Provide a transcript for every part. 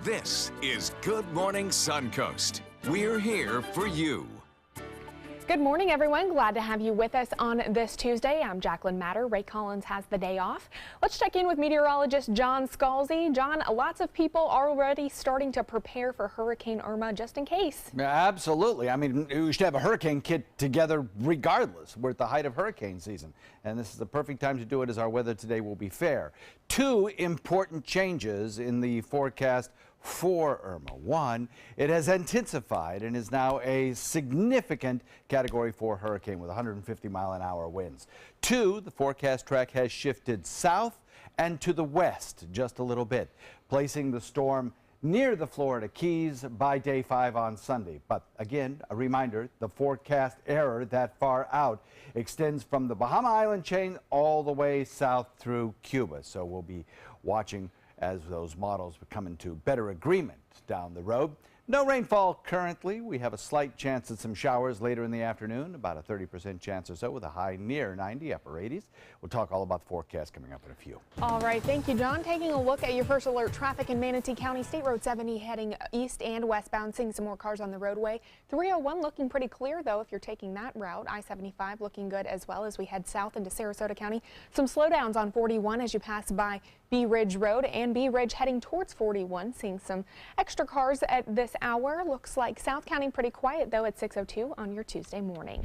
This is Good Morning Suncoast. We're here for you. Good morning, everyone. Glad to have you with us on this Tuesday. I'm Jacqueline Matter. Ray Collins has the day off. Let's check in with meteorologist John Scalzi. John, lots of people are already starting to prepare for Hurricane Irma just in case. Absolutely. I mean, we should have a hurricane kit together regardless. We're at the height of hurricane season, and this is the perfect time to do it as our weather today will be fair. Two important changes in the forecast for Irma. One, it has intensified and is now a significant Category 4 hurricane with 150-mile-an-hour winds. Two, the forecast track has shifted south and to the west just a little bit, placing the storm near the Florida Keys by day 5 on Sunday. But again, a reminder, the forecast error that far out extends from the Bahama Island chain all the way south through Cuba. So we'll be watching as those models come into better agreement down the road. No rainfall currently. We have a slight chance of some showers later in the afternoon, about a 30% chance or so, with a high near 90, upper 80s. We'll talk all about the forecast coming up in a few. All right, thank you, John. Taking a look at your first alert traffic in Manatee County, State Road 70 heading east and westbound, seeing some more cars on the roadway. 301 looking pretty clear, though, if you're taking that route. I-75 looking good as well as we head south into Sarasota County. Some slowdowns on 41 as you pass by Bee Ridge Road and Bee Ridge heading towards 41, seeing some extra cars at this hour. Looks like South County pretty quiet, though, at 6:02 on your Tuesday morning.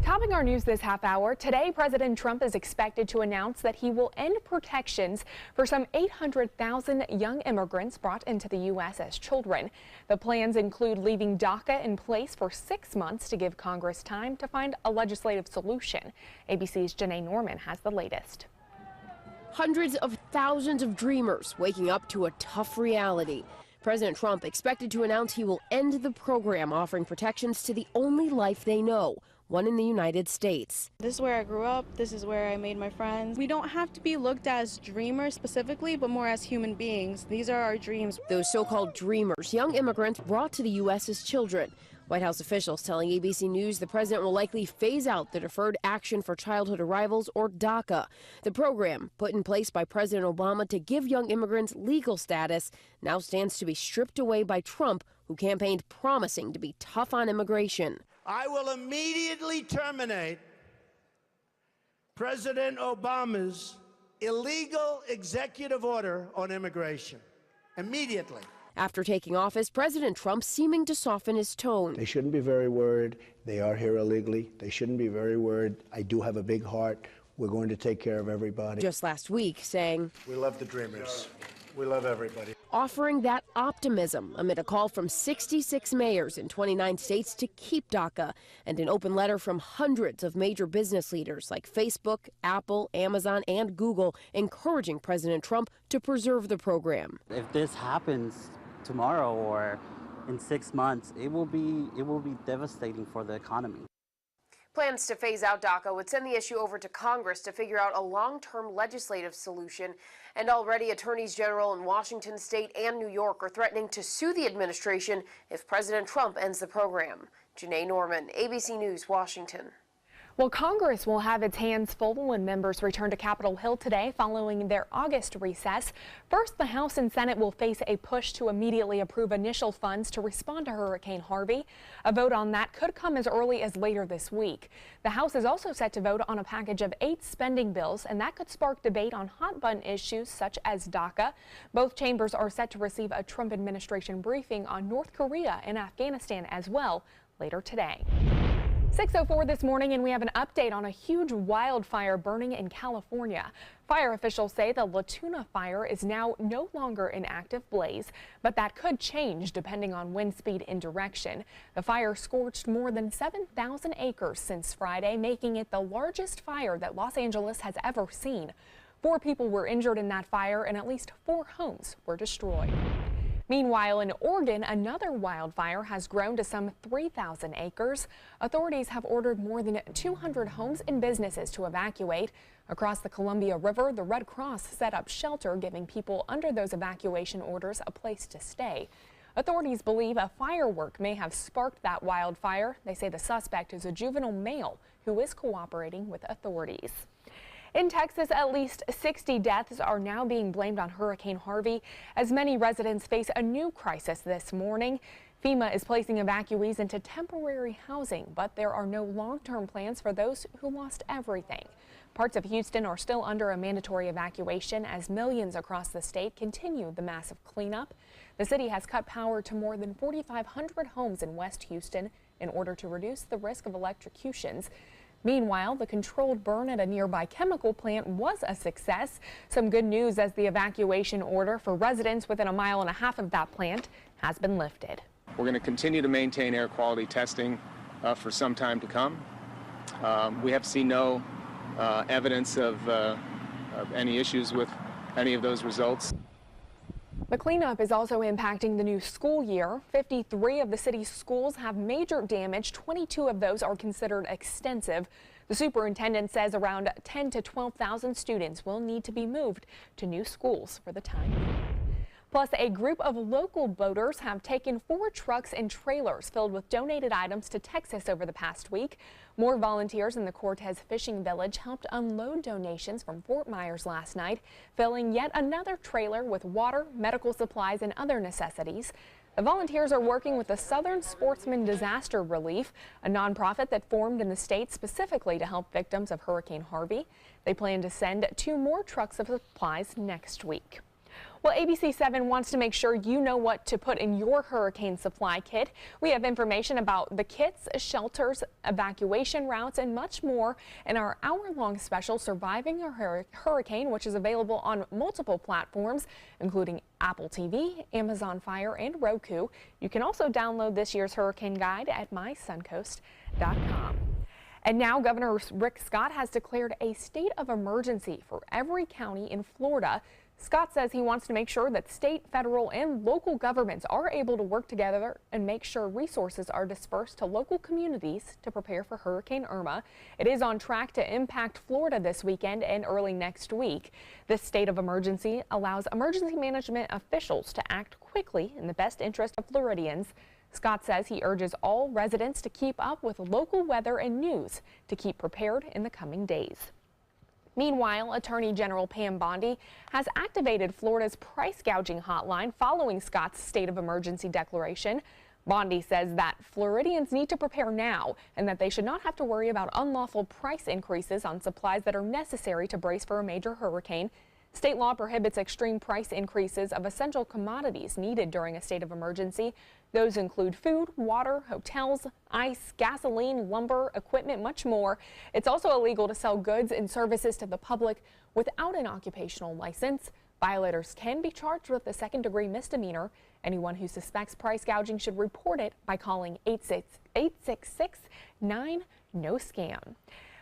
Topping our news this half hour, today President Trump is expected to announce that he will end protections for some 800,000 young immigrants brought into the U.S. as children. The plans include leaving DACA in place for 6 months to give Congress time to find a legislative solution. ABC's Janae Norman has the latest. Hundreds of thousands of dreamers waking up to a tough reality. President Trump expected to announce he will end the program offering protections to the only life they know, one in the United States. This is where I grew up. This is where I made my friends. We don't have to be looked at as dreamers specifically, but more as human beings. These are our dreams. Those so-called dreamers, young immigrants brought to the U.S. as children. White House officials telling ABC News the president will likely phase out the Deferred Action for Childhood Arrivals, or DACA. The program, put in place by President Obama to give young immigrants legal status, now stands to be stripped away by Trump, who campaigned promising to be tough on immigration. I will immediately terminate President Obama's illegal executive order on immigration. Immediately. After taking office, President Trump seeming to soften his tone. They shouldn't be very worried. They are here illegally. They shouldn't be very worried. I do have a big heart. We're going to take care of everybody. Just last week saying, We love the dreamers. We love everybody. Offering that optimism amid a call from 66 mayors in 29 states to keep DACA and an open letter from hundreds of major business leaders like Facebook, Apple, Amazon, and Google encouraging President Trump to preserve the program. If this happens tomorrow or in 6 months, it will be devastating for the economy. Plans to phase out DACA would send the issue over to Congress to figure out a long-term legislative solution. And already attorneys general in Washington state and New York are threatening to sue the administration if President Trump ends the program. Janae Norman, ABC News, Washington. Well, Congress will have its hands full when members return to Capitol Hill today following their August recess. First, the House and Senate will face a push to immediately approve initial funds to respond to Hurricane Harvey. A vote on that could come as early as later this week. The House is also set to vote on a package of 8 spending bills, and that could spark debate on hot-button issues such as DACA. Both chambers are set to receive a Trump administration briefing on North Korea and Afghanistan as well later today. 6:04 this morning, and we have an update on a huge wildfire burning in California. Fire officials say the La Tuna fire is now no longer an active blaze, but that could change depending on wind speed and direction. The fire scorched more than 7,000 acres since Friday, making it the largest fire that Los Angeles has ever seen. 4 people were injured in that fire, and at least 4 homes were destroyed. Meanwhile, in Oregon, another wildfire has grown to some 3,000 acres. Authorities have ordered more than 200 homes and businesses to evacuate. Across the Columbia River, the Red Cross set up shelter, giving people under those evacuation orders a place to stay. Authorities believe a firework may have sparked that wildfire. They say the suspect is a juvenile male who is cooperating with authorities. In Texas, at least 60 deaths are now being blamed on Hurricane Harvey as many residents face a new crisis this morning. FEMA is placing evacuees into temporary housing, but there are no long-term plans for those who lost everything. Parts of Houston are still under a mandatory evacuation as millions across the state continue the massive cleanup. The city has cut power to more than 4,500 homes in West Houston in order to reduce the risk of electrocutions. Meanwhile, the controlled burn at a nearby chemical plant was a success. Some good news as the evacuation order for residents within a mile and a half of that plant has been lifted. We're going to continue to maintain air quality testing for some time to come. We have seen no evidence of any issues with any of those results. The cleanup is also impacting the new school year. 53 of the city's schools have major damage. 22 of those are considered extensive. The superintendent says around 10 to 12,000 students will need to be moved to new schools for the time being. Plus, a group of local boaters have taken 4 trucks and trailers filled with donated items to Texas over the past week. More volunteers in the Cortez Fishing Village helped unload donations from Fort Myers last night, filling yet another trailer with water, medical supplies, and other necessities. The volunteers are working with the Southern Sportsman Disaster Relief, a nonprofit that formed in the state specifically to help victims of Hurricane Harvey. They plan to send 2 more trucks of supplies next week. Well, ABC 7 wants to make sure you know what to put in your hurricane supply kit. We have information about the kits, shelters, evacuation routes, and much more in our hour-long special, Surviving a Hurricane, which is available on multiple platforms, including Apple TV, Amazon Fire, and Roku. You can also download this year's hurricane guide at mysuncoast.com. And now Governor Rick Scott has declared a state of emergency for every county in Florida. Scott says he wants to make sure that state, federal, and local governments are able to work together and make sure resources are dispersed to local communities to prepare for Hurricane Irma. It is on track to impact Florida this weekend and early next week. This state of emergency allows emergency management officials to act quickly in the best interest of Floridians. Scott says he urges all residents to keep up with local weather and news to keep prepared in the coming days. Meanwhile, Attorney General Pam Bondi has activated Florida's price gouging hotline following Scott's state of emergency declaration. Bondi says that Floridians need to prepare now and that they should not have to worry about unlawful price increases on supplies that are necessary to brace for a major hurricane. State law prohibits extreme price increases of essential commodities needed during a state of emergency. Those include food, water, hotels, ice, gasoline, lumber, equipment, much more. It's also illegal to sell goods and services to the public without an occupational license. Violators can be charged with a second-degree misdemeanor. Anyone who suspects price gouging should report it by calling 866-9-NO-SCAM.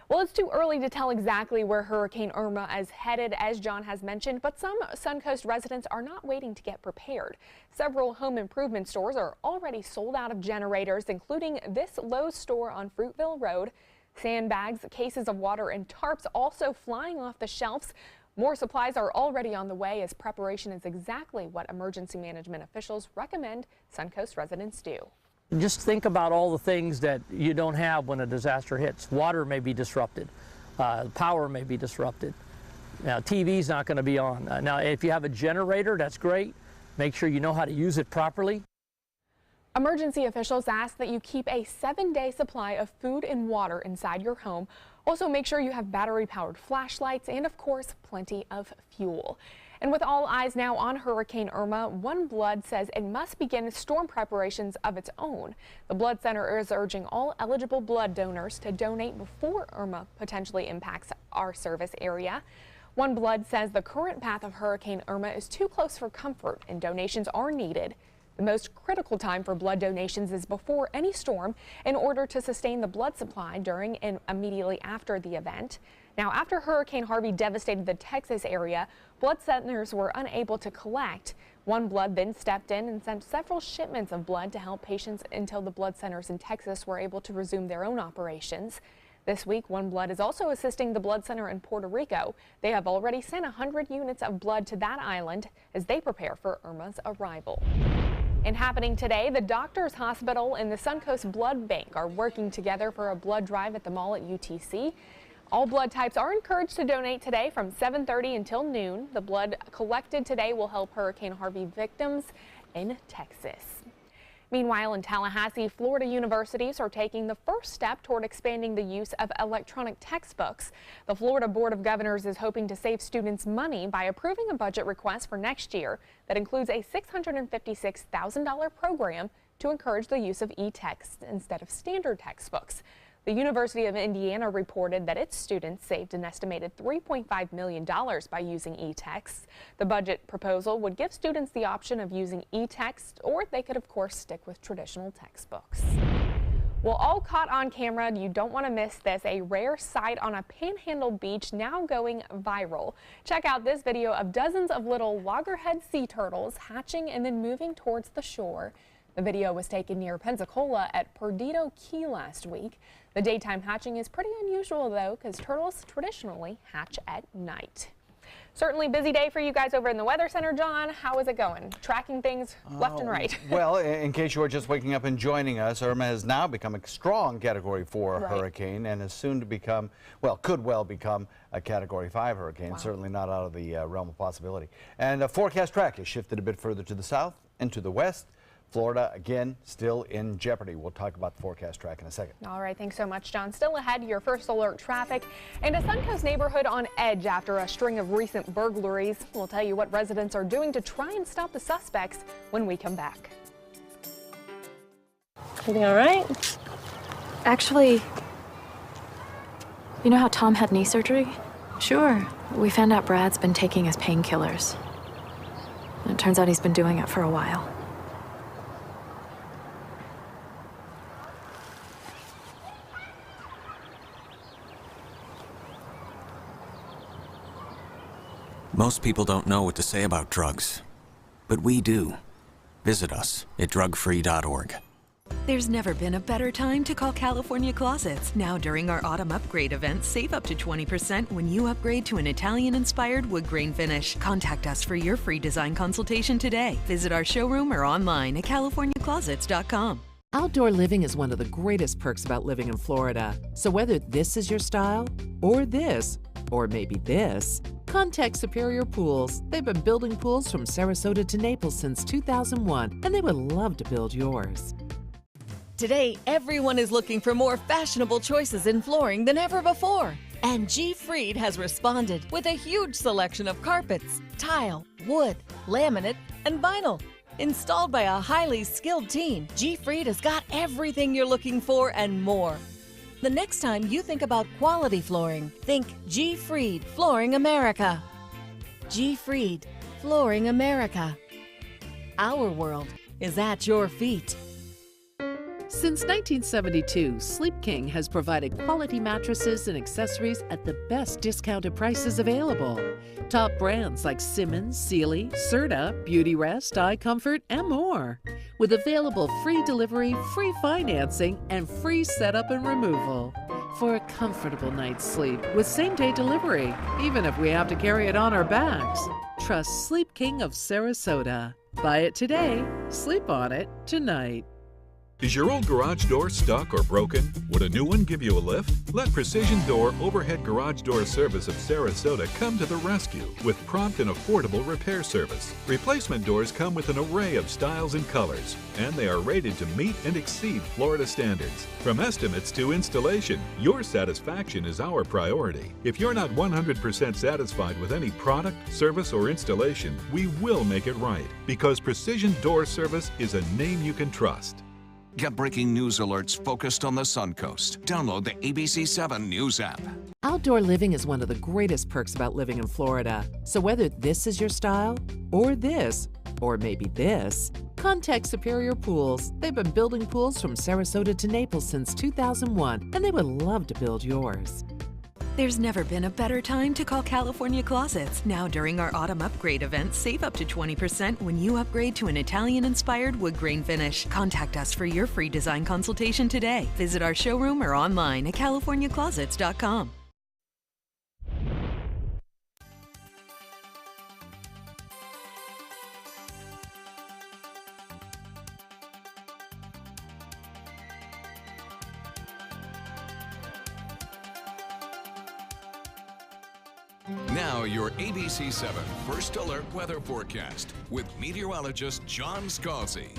Well, it's too early to tell exactly where Hurricane Irma is headed, as John has mentioned, but some Suncoast residents are not waiting to get prepared. Several home improvement stores are already sold out of generators, including this Lowe's store on Fruitville Road. Sandbags, cases of water, and tarps also flying off the shelves. More supplies are already on the way as preparation is exactly what emergency management officials recommend Suncoast residents do. Just think about all the things that you don't have when a disaster hits. Water may be disrupted. Power may be disrupted. Now, TV's not going to be on. Now, if you have a generator, that's great. Make sure you know how to use it properly. Emergency officials ask that you keep a 7-day supply of food and water inside your home. Also, make sure you have battery-powered flashlights and, of course, plenty of fuel. And with all eyes now on Hurricane Irma, One Blood says it must begin storm preparations of its own. The Blood Center is urging all eligible blood donors to donate before Irma potentially impacts our service area. One Blood says the current path of Hurricane Irma is too close for comfort and donations are needed. The most critical time for blood donations is before any storm in order to sustain the blood supply during and immediately after the event. Now, after Hurricane Harvey devastated the Texas area, blood centers were unable to collect. One Blood then stepped in and sent several shipments of blood to help patients until the blood centers in Texas were able to resume their own operations. This week, One Blood is also assisting the blood center in Puerto Rico. They have already sent 100 units of blood to that island as they prepare for Irma's arrival. And happening today, the Doctors Hospital and the Suncoast Blood Bank are working together for a blood drive at the mall at UTC. All blood types are encouraged to donate today from 7:30 until noon. The blood collected today will help Hurricane Harvey victims in Texas. Meanwhile, in Tallahassee, Florida universities are taking the first step toward expanding the use of electronic textbooks. The Florida Board of Governors is hoping to save students money by approving a budget request for next year that includes a $656,000 program to encourage the use of e-text instead of standard textbooks. The University of Indiana reported that its students saved an estimated $3.5 million by using e-text. The budget proposal would give students the option of using e-text, or they could, of course, stick with traditional textbooks. Well, all caught on camera, you don't want to miss this. A rare sight on a Panhandle beach now going viral. Check out this video of dozens of little loggerhead sea turtles hatching and then moving towards the shore. The video was taken near Pensacola at Perdido Key last week. The daytime hatching is pretty unusual, though, because turtles traditionally hatch at night. Certainly busy day for you guys over in the Weather Center. John, how is it going? Tracking things left and right. Well, in case you are just waking up and joining us, Irma has now become a strong Category 4 hurricane and is soon to become, well, could well become a Category 5 hurricane. Wow. Certainly not out of the realm of possibility. And forecast track has shifted a bit further to the south and to the west. Florida, again, still in jeopardy. We'll talk about the forecast track in a second. All right, thanks so much, John. Still ahead, your first alert traffic and a Suncoast neighborhood on edge after a string of recent burglaries. We'll tell you what residents are doing to try and stop the suspects when we come back. Everything all right? Actually, you know how Tom had knee surgery? Sure. We found out Brad's been taking his painkillers. And it turns out he's been doing it for a while. Most people don't know what to say about drugs, but we do. Visit us at drugfree.org. There's never been a better time to call California Closets. Now during our autumn upgrade event, save up to 20% when you upgrade to an Italian-inspired wood grain finish. Contact us for your free design consultation today. Visit our showroom or online at californiaclosets.com. Outdoor living is one of the greatest perks about living in Florida. So whether this is your style, or this, or maybe this, contact Superior Pools. They've been building pools from Sarasota to Naples since 2001, and they would love to build yours. Today, everyone is looking for more fashionable choices in flooring than ever before. And G. Fried has responded with a huge selection of carpets, tile, wood, laminate, and vinyl. Installed by a highly skilled team, G. Fried has got everything you're looking for and more. The next time you think about quality flooring, think G. Fried Flooring America. G. Fried Flooring America. Our world is at your feet. Since 1972, Sleep King has provided quality mattresses and accessories at the best discounted prices available. Top brands like Simmons, Sealy, Serta, Beautyrest, iComfort, and more. With available free delivery, free financing, and free setup and removal. For a comfortable night's sleep with same-day delivery, even if we have to carry it on our backs. Trust Sleep King of Sarasota. Buy it today, sleep on it tonight. Is your old garage door stuck or broken? Would a new one give you a lift? Let Precision Door Overhead Garage Door Service of Sarasota come to the rescue with prompt and affordable repair service. Replacement doors come with an array of styles and colors, and they are rated to meet and exceed Florida standards. From estimates to installation, your satisfaction is our priority. If you're not 100% satisfied with any product, service, or installation, we will make it right, because Precision Door Service is a name you can trust. Get breaking news alerts focused on the Suncoast. Download the ABC7 News app. Outdoor living is one of the greatest perks about living in Florida. So whether this is your style, or this, or maybe this, contact Superior Pools. They've been building pools from Sarasota to Naples since 2001, and they would love to build yours. There's never been a better time to call California Closets. Now during our autumn upgrade event, save up to 20% when you upgrade to an Italian-inspired wood grain finish. Contact us for your free design consultation today. Visit our showroom or online at californiaclosets.com. Now, your ABC 7 First Alert weather forecast with meteorologist John Scalzi.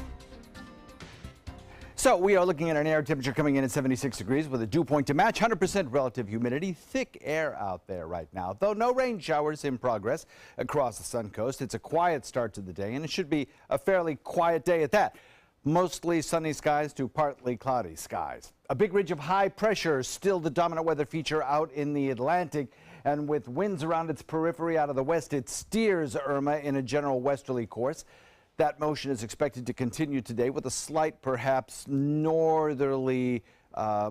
So we are looking at an air temperature coming in at 76 degrees with a dew point to match, 100% relative humidity, thick air out there right now. Though no rain showers in progress across the Suncoast. It's a quiet start to the day, and it should be a fairly quiet day at that. Mostly sunny skies to partly cloudy skies. A big ridge of high pressure is still the dominant weather feature out in the Atlantic, and with winds around its periphery out of the west, it steers Irma in a general westerly course. That motion is expected to continue today with a slight, perhaps northerly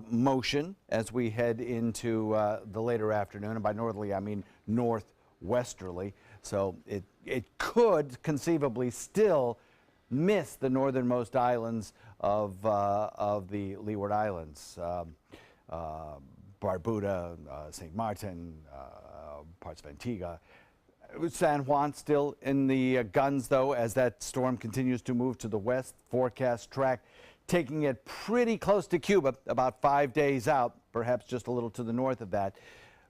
motion as we head into the later afternoon. And by northerly, I mean northwesterly. So it could conceivably still miss the northernmost islands of the Leeward Islands. Barbuda, St. Martin, parts of Antigua. San Juan still in the guns, though, as that storm continues to move to the west. Forecast track taking it pretty close to Cuba, about 5 days out, perhaps just a little to the north of that.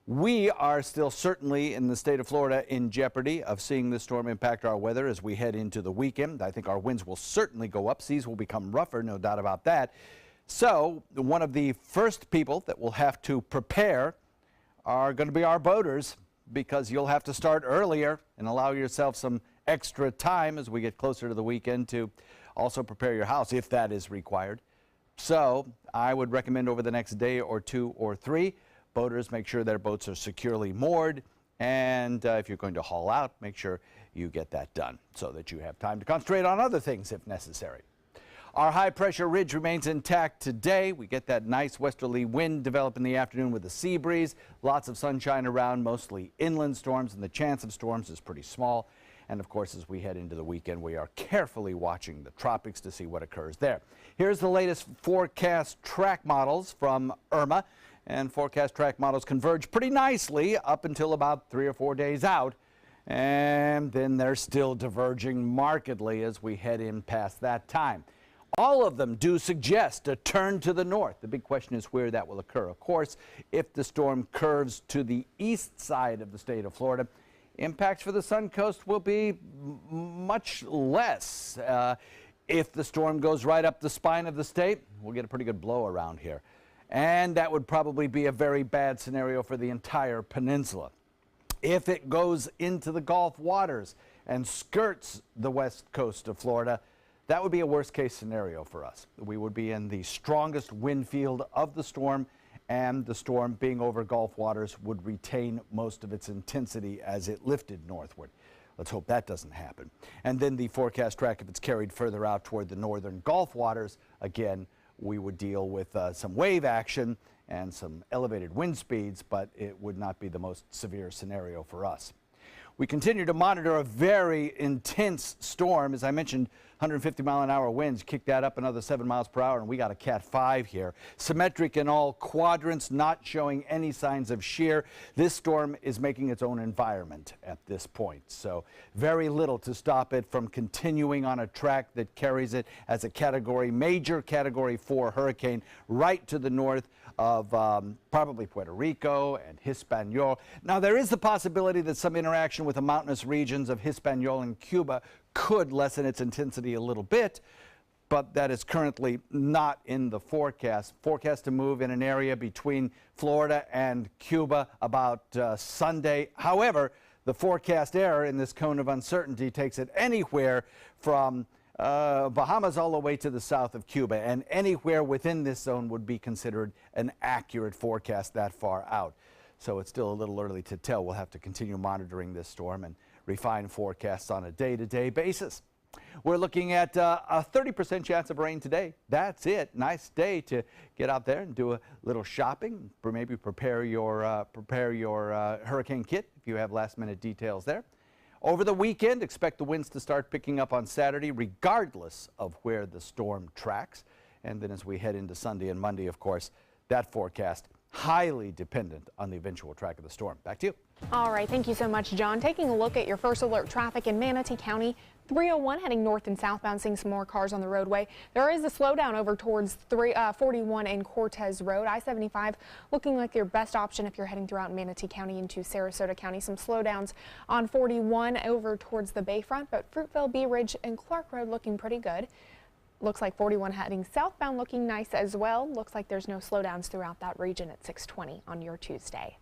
We are still certainly in the state of Florida in jeopardy of seeing this storm impact our weather as we head into the weekend. I think our winds will certainly go up. Seas will become rougher, no doubt about that. So one of the first people that will have to prepare are going to be our boaters, because you'll have to start earlier and allow yourself some extra time as we get closer to the weekend to also prepare your house if that is required. So I would recommend over the next day or two or three, boaters make sure their boats are securely moored, and if you're going to haul out, make sure you get that done so that you have time to concentrate on other things if necessary. Our high pressure ridge remains intact today. We get that nice westerly wind develop in the afternoon with a sea breeze. Lots of sunshine around, mostly inland storms, and the chance of storms is pretty small. And of course, as we head into the weekend, we are carefully watching the tropics to see what occurs there. Here's the latest forecast track models from Irma. And forecast track models converge pretty nicely up until about 3 or 4 days out. And then they're still diverging markedly as we head in past that time. All of them do suggest a turn to the north. The big question is where that will occur. Of course, if the storm curves to the east side of the state of Florida, impacts for the Suncoast will be much less. If the storm goes right up the spine of the state, we'll get a pretty good blow around here. And that would probably be a very bad scenario for the entire peninsula. If it goes into the Gulf waters and skirts the west coast of Florida, that would be a worst-case scenario for us. We would be in the strongest wind field of the storm, and the storm being over Gulf waters would retain most of its intensity as it lifted northward. Let's hope that doesn't happen. And then the forecast track, if it's carried further out toward the northern Gulf waters, again, we would deal with some wave action and some elevated wind speeds, but it would not be the most severe scenario for us. We continue to monitor a very intense storm. As I mentioned, 150-mile-an-hour winds kick that up another 7 miles per hour, and we got a Cat 5 here. Symmetric in all quadrants, not showing any signs of shear. This storm is making its own environment at this point, so very little to stop it from continuing on a track that carries it as a major Category 4 hurricane right to the north of probably Puerto Rico and Hispaniola. Now, there is the possibility that some interaction with the mountainous regions of Hispaniola and Cuba could lessen its intensity a little bit, but that is currently not in the forecast. Forecast to move in an area between Florida and Cuba about Sunday. However, the forecast error in this cone of uncertainty takes it anywhere from Bahamas all the way to the south of Cuba, and anywhere within this zone would be considered an accurate forecast that far out. So it's still a little early to tell. We'll have to continue monitoring this storm and refine forecasts on a day-to-day basis. We're looking at a 30% chance of rain today. That's it. Nice day to get out there and do a little shopping, or maybe prepare your hurricane kit if you have last-minute details there. Over the weekend, expect the winds to start picking up on Saturday, regardless of where the storm tracks. And then as we head into Sunday and Monday, of course, that forecast highly dependent on the eventual track of the storm. Back to you. All right, thank you so much, John. Taking a look at your first alert traffic in Manatee County. 301 heading north and southbound, seeing some more cars on the roadway. There is a slowdown over towards 41 and Cortez Road. I-75 looking like your best option if you're heading throughout Manatee County into Sarasota County. Some slowdowns on 41 over towards the Bayfront, but Fruitville, Bee Ridge, and Clark Road looking pretty good. Looks like 41 heading southbound looking nice as well. Looks like there's no slowdowns throughout that region at 620 on your Tuesday.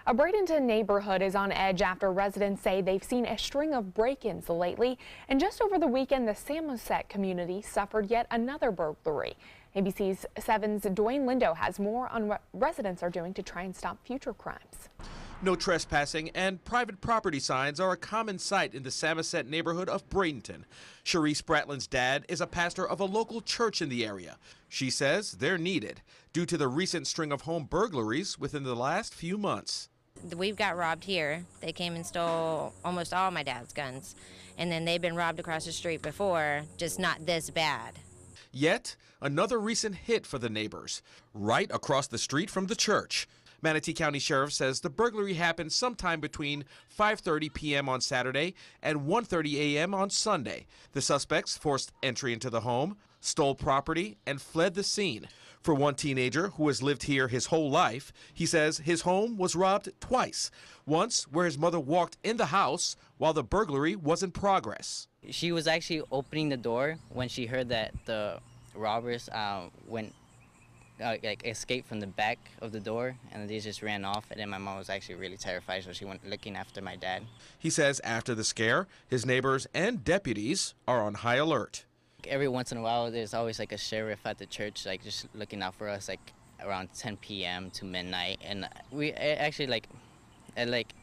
A Bradenton neighborhood is on edge after residents say they've seen a string of break-ins lately. And just over the weekend, the Samoset community suffered yet another burglary. ABC 7's Dwayne Lindo has more on what residents are doing to try and stop future crimes. No trespassing and private property signs are a common sight in the Samoset neighborhood of Bradenton. Cherise Bratlin's dad is a pastor of a local church in the area. She says they're needed due to the recent string of home burglaries within the last few months. We've got robbed here. They came and stole almost all my dad's guns. And then they've been robbed across the street before, just not this bad. Yet, another recent hit for the neighbors, right across the street from the church. Manatee County Sheriff says the burglary happened sometime between 5:30 p.m. on Saturday and 1:30 a.m. on Sunday. The suspects forced entry into the home, stole property, and fled the scene. For one teenager who has lived here his whole life, he says his home was robbed twice. Once where his mother walked in the house while the burglary was in progress. She was actually opening the door when she heard that the robbers escaped from the back of the door, and they just ran off. And then my mom was actually really terrified, so she went looking after my dad. He says after the scare, his neighbors and deputies are on high alert. Every once in a while, there's always like a sheriff at the church, like just looking out for us, like around 10 p.m. to midnight, and it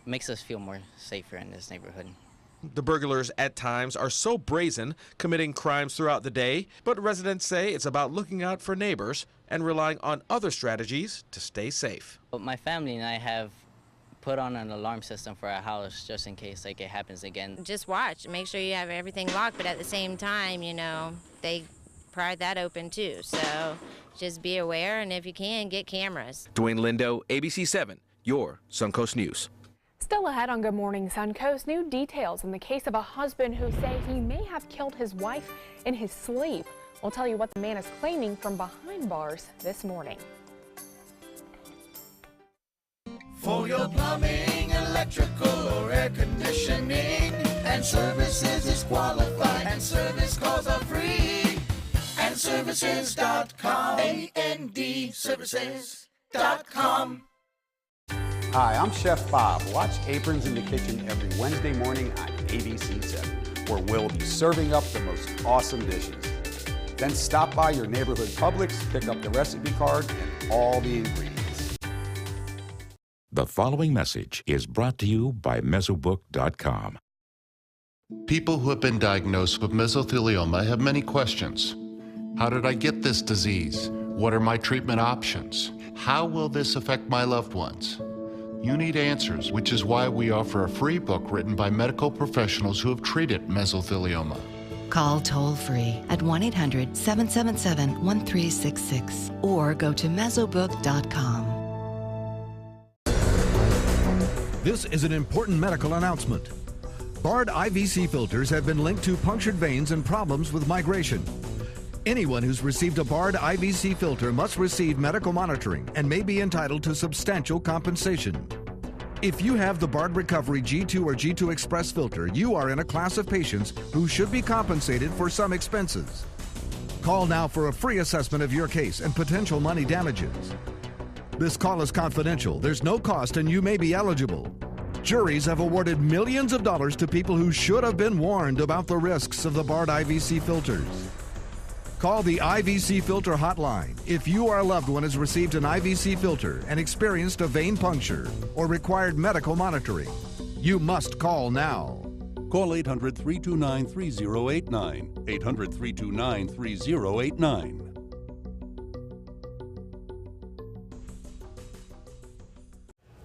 makes us feel more safer in this neighborhood. The burglars at times are so brazen, committing crimes throughout the day, but residents say it's about looking out for neighbors and relying on other strategies to stay safe. But my family and I have put on an alarm system for our house just in case it happens again. Just watch, make sure you have everything locked, but at the same time, they pry that open too. So just be aware, and if you can, get cameras. Dwayne Lindo, ABC 7, your Suncoast News. Still ahead on Good Morning Suncoast, new details in the case of a husband who say he may have killed his wife in his sleep. We'll tell you what the man is claiming from behind bars this morning. For your plumbing, electrical, or air conditioning, and services is qualified, and service calls are free. And services.com, A-N-D, services.com. Hi, I'm Chef Bob. Watch Aprons in the Kitchen every Wednesday morning on ABC 7, where we'll be serving up the most awesome dishes. Then stop by your neighborhood Publix, pick up the recipe card and all the ingredients. The following message is brought to you by Mesobook.com. People who have been diagnosed with mesothelioma have many questions. How did I get this disease? What are my treatment options? How will this affect my loved ones? You need answers, which is why we offer a free book written by medical professionals who have treated mesothelioma. Call toll-free at 1-800-777-1366 or go to Mesobook.com. This is an important medical announcement. Bard IVC filters have been linked to punctured veins and problems with migration. Anyone who's received a Bard IVC filter must receive medical monitoring and may be entitled to substantial compensation. If you have the Bard Recovery G2 or G2 Express filter, you are in a class of patients who should be compensated for some expenses. Call now for a free assessment of your case and potential money damages. This call is confidential, there's no cost, and you may be eligible. Juries have awarded millions of dollars to people who should have been warned about the risks of the Bard IVC filters. Call the IVC Filter Hotline if you or a loved one has received an IVC filter and experienced a vein puncture or required medical monitoring. You must call now. Call 800-329-3089. 800-329-3089.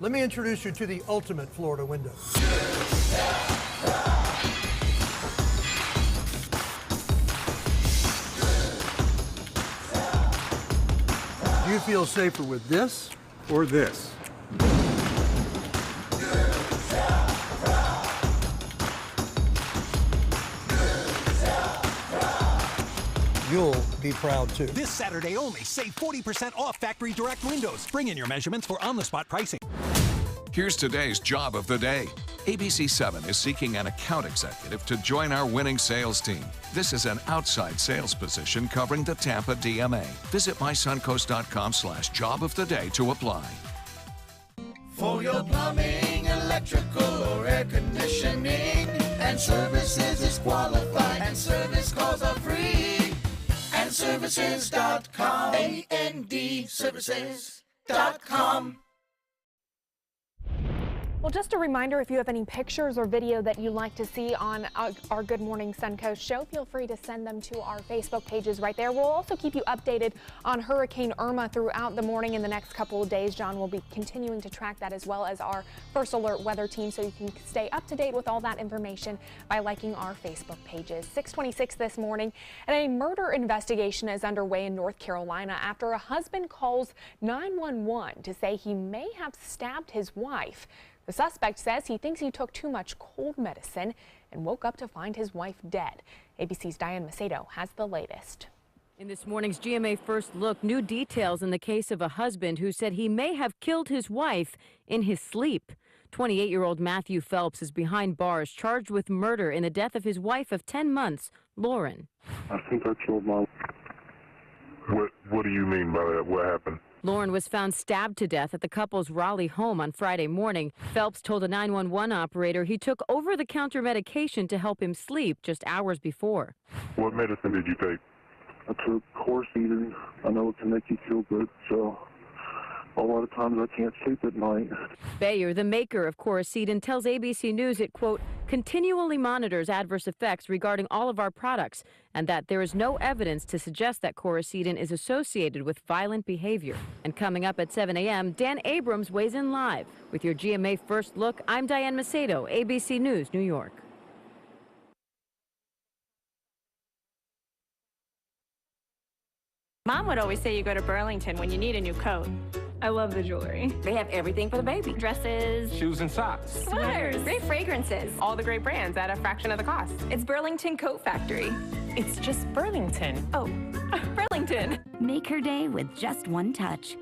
Let me introduce you to the ultimate Florida window. Do you feel safer with this or this? you'll be proud too. This Saturday only, save 40% off factory direct windows. Bring in your measurements for on-the-spot pricing. Here's today's job of the day. ABC 7 is seeking an account executive to join our winning sales team. This is an outside sales position covering the Tampa DMA. Visit mysuncoast.com/job of the day to apply. For your plumbing, electrical, or air conditioning, and services is qualified, and service calls are free. And services.com, AND services.com. Well, just a reminder, if you have any pictures or video that you'd like to see on our Good Morning Suncoast show, feel free to send them to our Facebook pages right there. We'll also keep you updated on Hurricane Irma throughout the morning in the next couple of days. John will be continuing to track that, as well as our First Alert weather team, so you can stay up to date with all that information by liking our Facebook pages. 6:26 this morning, and a murder investigation is underway in North Carolina after a husband calls 911 to say he may have stabbed his wife. The suspect says he thinks he took too much cold medicine and woke up to find his wife dead. ABC's Diane Macedo has the latest. In this morning's GMA First Look, new details in the case of a husband who said he may have killed his wife in his sleep. 28-year-old Matthew Phelps is behind bars, charged with murder in the death of his wife of 10 months, Lauren. I think I killed my... What do you mean by that? What happened? Lauren was found stabbed to death at the couple's Raleigh home on Friday morning. Phelps told a 911 operator he took over-the-counter medication to help him sleep just hours before. What medicine did you take? I took Coracetin. I know it can make you feel good, so a lot of times I can't sleep at night. Bayer, the maker of Coracetin, tells ABC News it, quote, continually monitors adverse effects regarding all of our products, and that there is no evidence to suggest that Coracetin is associated with violent behavior. And coming up at 7 a.m., Dan Abrams weighs in live. With your GMA First Look, I'm Diane Macedo, ABC News, New York. Mom would always say you go to Burlington when you need a new coat. I love the jewelry. They have everything for the baby. Dresses, shoes and socks, sweaters, great fragrances, all the great brands at a fraction of the cost. It's Burlington Coat Factory. It's just Burlington. Oh, Burlington. Make her day with just one touch.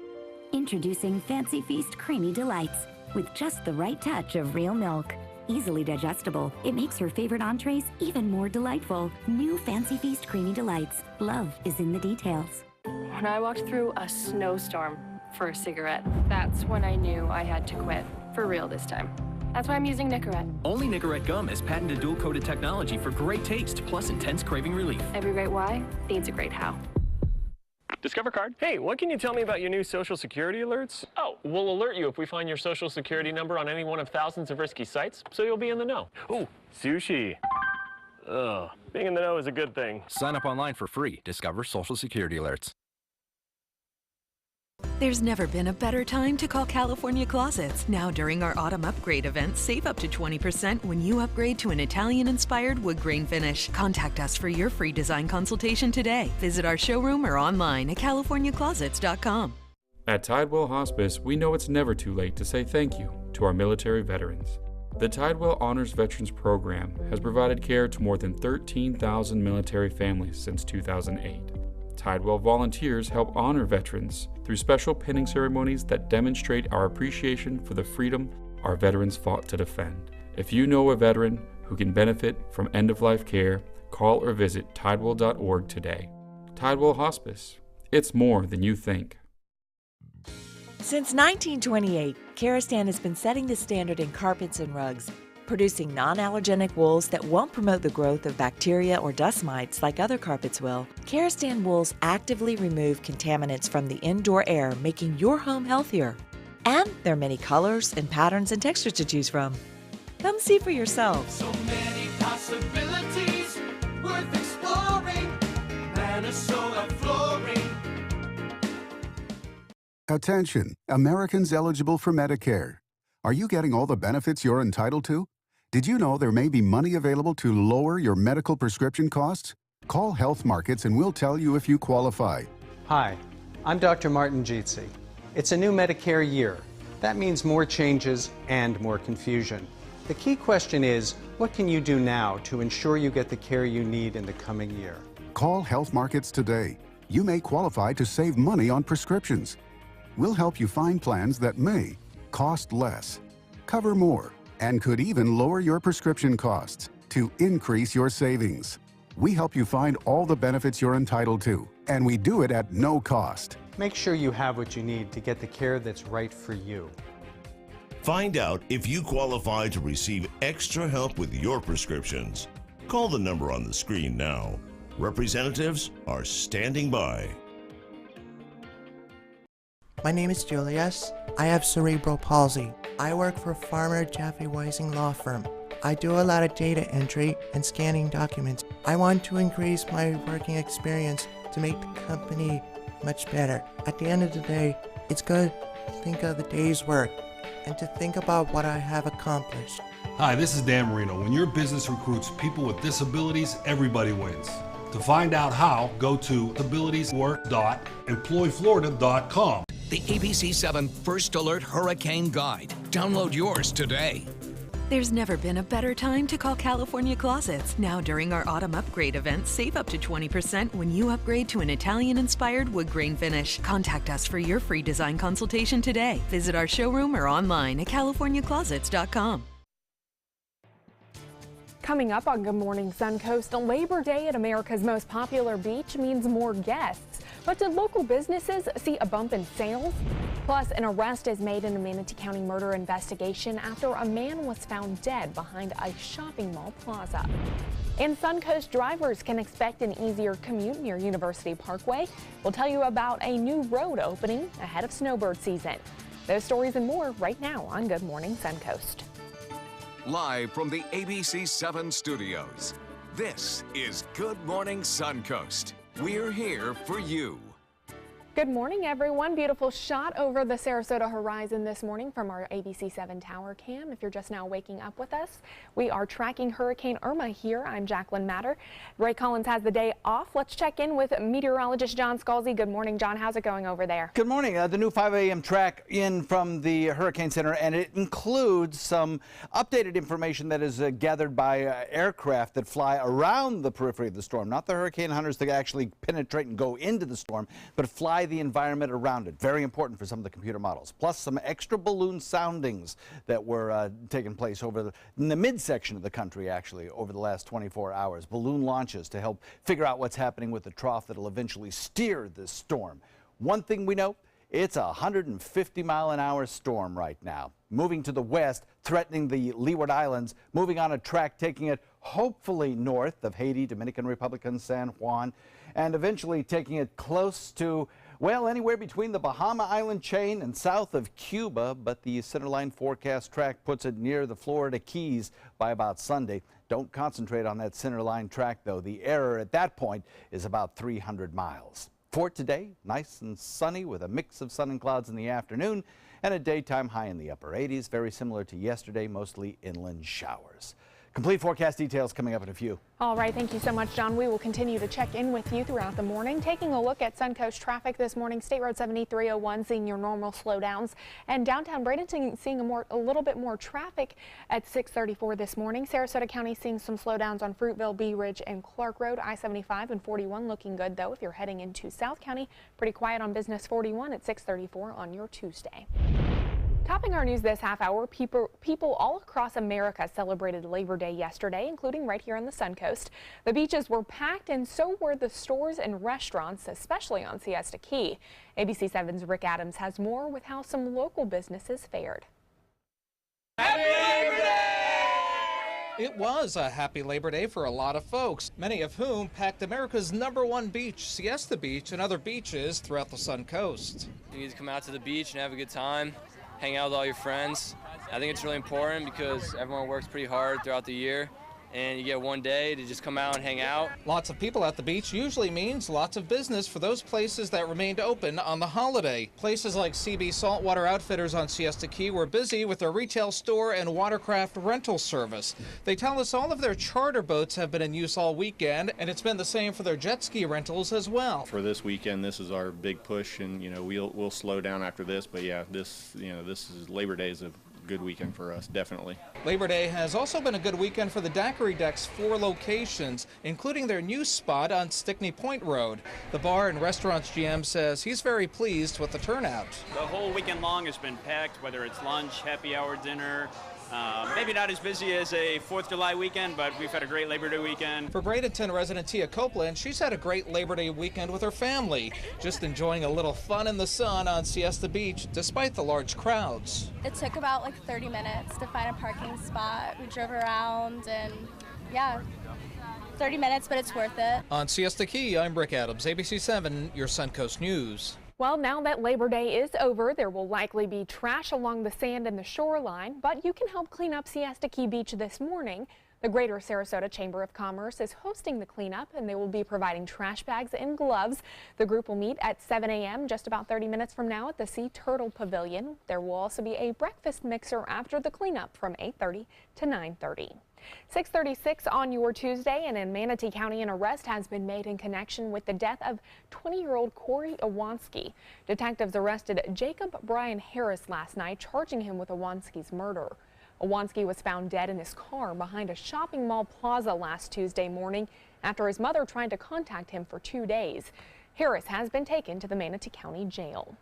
Introducing Fancy Feast Creamy Delights with just the right touch of real milk. Easily digestible, it makes her favorite entrees even more delightful. New Fancy Feast Creamy Delights. Love is in the details. When I walked through a snowstorm for a cigarette, that's when I knew I had to quit. For real this time. That's why I'm using Nicorette. Only Nicorette gum has patented dual-coated technology for great taste plus intense craving relief. Every great why needs a great how. Discover card. Hey, what can you tell me about your new Social Security alerts? Oh, we'll alert you if we find your Social Security number on any one of thousands of risky sites, so you'll be in the know. Ooh, sushi. Ugh, being in the know is a good thing. Sign up online for free. Discover Social Security alerts. There's never been a better time to call California Closets. Now during our autumn upgrade event, save up to 20% when you upgrade to an Italian-inspired wood grain finish. Contact us for your free design consultation today. Visit our showroom or online at californiaclosets.com. At Tidewell Hospice, we know it's never too late to say thank you to our military veterans. The Tidewell Honors Veterans Program has provided care to more than 13,000 military families since 2008. Tidewell volunteers help honor veterans through special pinning ceremonies that demonstrate our appreciation for the freedom our veterans fought to defend. If you know a veteran who can benefit from end-of-life care, call or visit tidewell.org today. Tidewell Hospice. It's more than you think. Since 1928, Karastan has been setting the standard in carpets and rugs, producing non-allergenic wools that won't promote the growth of bacteria or dust mites like other carpets will. Karastan wools actively remove contaminants from the indoor air, making your home healthier. And there are many colors and patterns and textures to choose from. Come see for yourself. So many possibilities worth exploring. Minnesota Flooring. Attention, Americans eligible for Medicare. Are you getting all the benefits you're entitled to? Did you know there may be money available to lower your medical prescription costs? Call Health Markets and we'll tell you if you qualify. Hi, I'm Dr. Martin Jeetsi. It's a new Medicare year. That means more changes and more confusion. The key question is, what can you do now to ensure you get the care you need in the coming year? Call Health Markets today. You may qualify to save money on prescriptions. We'll help you find plans that may cost less, cover more, and could even lower your prescription costs to increase your savings. We help you find all the benefits you're entitled to, and we do it at no cost. Make sure you have what you need to get the care that's right for you. Find out if you qualify to receive extra help with your prescriptions. Call the number on the screen now. Representatives are standing by. My name is Julius. I have cerebral palsy. I work for Farmer Jeffrey Weising Law Firm. I do a lot of data entry and scanning documents. I want to increase my working experience to make the company much better. At the end of the day, it's good to think of the day's work and to think about what I have accomplished. Hi, this is Dan Marino. When your business recruits people with disabilities, everybody wins. To find out how, go to abilitieswork.employflorida.com. The ABC7 First Alert Hurricane Guide. Download yours today. There's never been a better time to call California Closets. Now during our autumn upgrade event, save up to 20% when you upgrade to an Italian-inspired wood grain finish. Contact us for your free design consultation today. Visit our showroom or online at californiaclosets.com. Coming up on Good Morning Suncoast, Labor Day at America's most popular beach means more guests. But did local businesses see a bump in sales? Plus, an arrest is made in a Manatee County murder investigation after a man was found dead behind a shopping mall plaza. And Suncoast drivers can expect an easier commute near University Parkway. We'll tell you about a new road opening ahead of snowbird season. Those stories and more right now on Good Morning Suncoast. Live from the ABC7 studios, this is Good Morning Suncoast. We're here for you. Good morning, everyone. Beautiful shot over the Sarasota horizon this morning from our ABC7 tower cam. If you're just now waking up with us, we are tracking Hurricane Irma here. I'm Jacqueline Matter. Ray Collins has the day off. Let's check in with meteorologist John Scalzi. Good morning, John. How's it going over there? Good morning. The new 5 a.m. track in from the Hurricane Center, and it includes some updated information that is gathered by aircraft that fly around the periphery of the storm. Not the hurricane hunters that actually penetrate and go into the storm, but fly the environment around it. Very important for some of the computer models. Plus some extra balloon soundings that were taking place in the midsection of the country, actually, over the last 24 hours. Balloon launches to help figure out what's happening with the trough that will eventually steer this storm. One thing we know, it's a 150-mile-an-hour storm right now. Moving to the west, threatening the Leeward Islands, moving on a track, taking it hopefully north of Haiti, Dominican Republic, and San Juan, and eventually taking it close to, well, anywhere between the Bahama Island chain and south of Cuba, but the centerline forecast track puts it near the Florida Keys by about Sunday. Don't concentrate on that centerline track, though. The error at that point is about 300 miles. For today, nice and sunny with a mix of sun and clouds in the afternoon and a daytime high in the upper 80s, very similar to yesterday, mostly inland showers. Complete forecast details coming up in a few. All right, thank you so much, John. We will continue to check in with you throughout the morning. Taking a look at Suncoast traffic this morning, State Road 7301 seeing your normal slowdowns, and downtown Bradenton seeing a little bit more traffic at 634 this morning. Sarasota County seeing some slowdowns on Fruitville, Bee Ridge, and Clark Road. I-75 and 41 looking good, though, if you're heading into South County. Pretty quiet on Business 41 at 634 on your Tuesday. Topping our news this half hour, people all across America celebrated Labor Day yesterday, including right here on the Suncoast. The beaches were packed, and so were the stores and restaurants, especially on Siesta Key. ABC7's Rick Adams has more with how some local businesses fared. Happy Labor Day! It was a happy Labor Day for a lot of folks, many of whom packed America's #1 beach, Siesta Beach, and other beaches throughout the Suncoast. You need to come out to the beach and have a good time. Hang out with all your friends. I think it's really important because everyone works pretty hard throughout the year, and you get one day to just come out and hang out. Lots of people at the beach usually means lots of business for those places that remained open on the holiday. Places like CB Saltwater Outfitters on Siesta Key were busy with their retail store and watercraft rental service. They tell us all of their charter boats have been in use all weekend, and it's been the same for their jet ski rentals as well. For this weekend, this is our big push, and we'll slow down after this. But yeah, this is Labor Day is a good weekend for us, definitely. Labor Day has also been a good weekend for the Daiquiri Deck's 4 locations, including their new spot on Stickney Point Road. The bar and restaurants GM says he's very pleased with the turnout. The whole weekend long has been packed, whether it's lunch, happy hour, dinner. Maybe not as busy as a 4th of July weekend, but we've had a great Labor Day weekend. For Bradenton resident Tia Copeland, she's had a great Labor Day weekend with her family, just enjoying a little fun in the sun on Siesta Beach, despite the large crowds. It took about like 30 minutes to find a parking spot. We drove around and yeah, 30 minutes, but it's worth it. On Siesta Key, I'm Rick Adams, ABC 7, your Suncoast News. Well, now that Labor Day is over, there will likely be trash along the sand and the shoreline, but you can help clean up Siesta Key Beach this morning. The Greater Sarasota Chamber of Commerce is hosting the cleanup, and they will be providing trash bags and gloves. The group will meet at 7 a.m. just about 30 minutes from now at the Sea Turtle Pavilion. There will also be a breakfast mixer after the cleanup from 8:30 to 9:30. 6:36 on your Tuesday, and in Manatee County, an arrest has been made in connection with the death of 20-year-old Corey Owanski. Detectives arrested Jacob Brian Harris last night, charging him with Owanski's murder. Owanski was found dead in his car behind a shopping mall plaza last Tuesday morning after his mother tried to contact him for 2 days. Harris has been taken to the Manatee County Jail.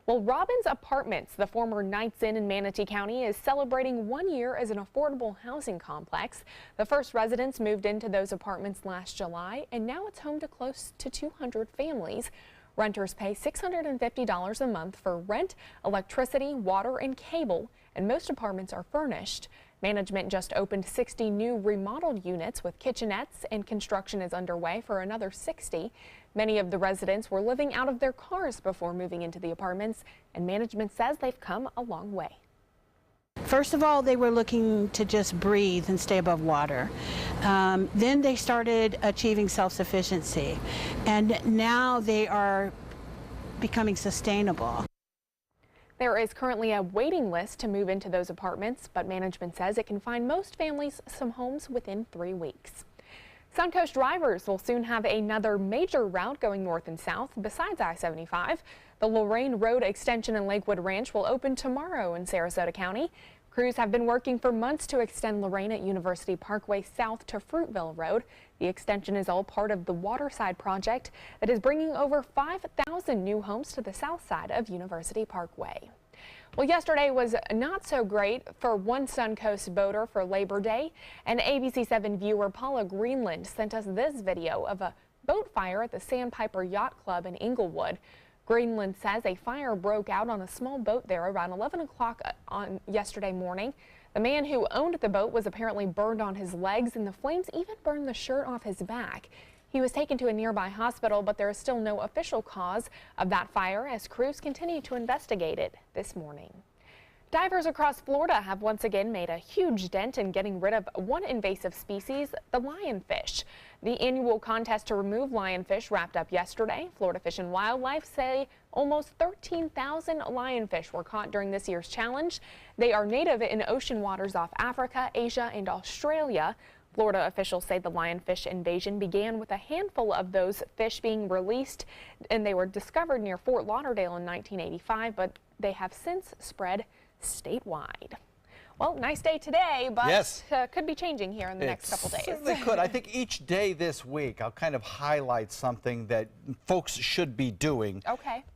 Well, Robbins Apartments, the former Knights Inn in Manatee County, is celebrating 1 year as an affordable housing complex. The first residents moved into those apartments last July, and now it's home to close to 200 families. Renters pay $650 a month for rent, electricity, water, and cable, and most apartments are furnished. Management just opened 60 new remodeled units with kitchenettes, and construction is underway for another 60. Many of the residents were living out of their cars before moving into the apartments, and management says they've come a long way. First of all, they were looking to just breathe and stay above water. Then they started achieving self-sufficiency, and now they are becoming sustainable. There is currently a waiting list to move into those apartments, but management says it can find most families some homes within 3 weeks. Suncoast drivers will soon have another major route going north and south besides I-75. The Lorraine Road extension in Lakewood Ranch will open tomorrow in Sarasota County. Crews have been working for months to extend Lorraine at University Parkway south to Fruitville Road. The extension is all part of the Waterside project that is bringing over 5,000 new homes to the south side of University Parkway. Well, yesterday was not so great for one Suncoast boater for Labor Day. And ABC 7 viewer Paula Greenland sent us this video of a boat fire at the Sandpiper Yacht Club in Inglewood. Greenland says a fire broke out on a small boat there around 11 o'clock on yesterday morning. The man who owned the boat was apparently burned on his legs, and the flames even burned the shirt off his back. He was taken to a nearby hospital, but there is still no official cause of that fire as crews continue to investigate it this morning. Divers across Florida have once again made a huge dent in getting rid of one invasive species, the lionfish. The annual contest to remove lionfish wrapped up yesterday. Florida Fish and Wildlife say almost 13,000 lionfish were caught during this year's challenge. They are native in ocean waters off Africa, Asia, and Australia. Florida officials say the lionfish invasion began with a handful of those fish being released, and they were discovered near Fort Lauderdale in 1985, but they have since spread statewide. Well, nice day today, but yes. Could be changing here in the next couple days. Certainly could. I think each day this week I'll kind of highlight something that folks should be doing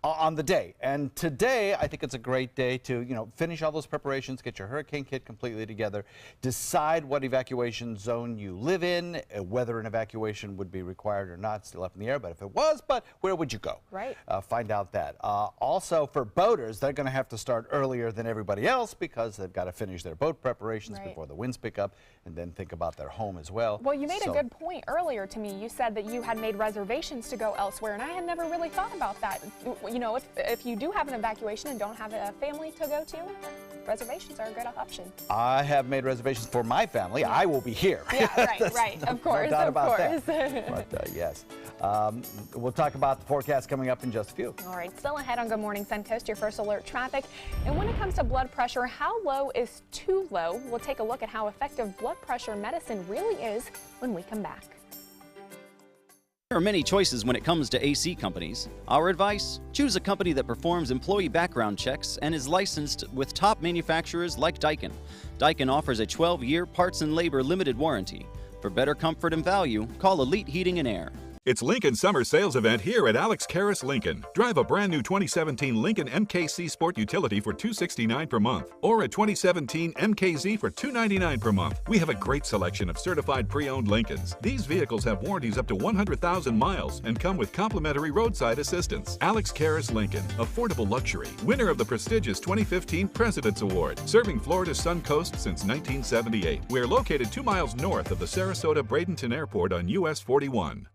on the day. And today I think it's a great day to, finish all those preparations, get your hurricane kit completely together, decide what evacuation zone you live in, whether an evacuation would be required or not, still up in the air, but if it was, where would you go? Right. Find out that. Also for boaters, they're going to have to start earlier than everybody else because they've got to finish their boat preparations before the winds pick up, and then think about their home as well. Well, you made a good point earlier to me. You said that you had made reservations to go elsewhere, and I had never really thought about that. If you do have an evacuation and don't have a family to go to, reservations are a good option. I have made reservations for my family. Yeah. I will be here. Yeah, right. Of course, no doubt about that. But yes. We'll talk about the forecast coming up in just a few. All right, still ahead on Good Morning Suncoast, your first alert traffic. And when it comes to blood pressure, how low is too low? We'll take a look at how effective blood pressure medicine really is when we come back. There are many choices when it comes to AC companies. Our advice? Choose a company that performs employee background checks and is licensed with top manufacturers like Daikin. Daikin offers a 12-year parts and labor limited warranty. For better comfort and value, call Elite Heating and Air. It's Lincoln's summer sales event here at Alex Karras Lincoln. Drive a brand new 2017 Lincoln MKC Sport Utility for $269 per month, or a 2017 MKZ for $299 per month. We have a great selection of certified pre-owned Lincolns. These vehicles have warranties up to 100,000 miles and come with complimentary roadside assistance. Alex Karras Lincoln, affordable luxury, winner of the prestigious 2015 President's Award, serving Florida's Suncoast since 1978. We're located 2 miles north of the Sarasota-Bradenton Airport on US 41.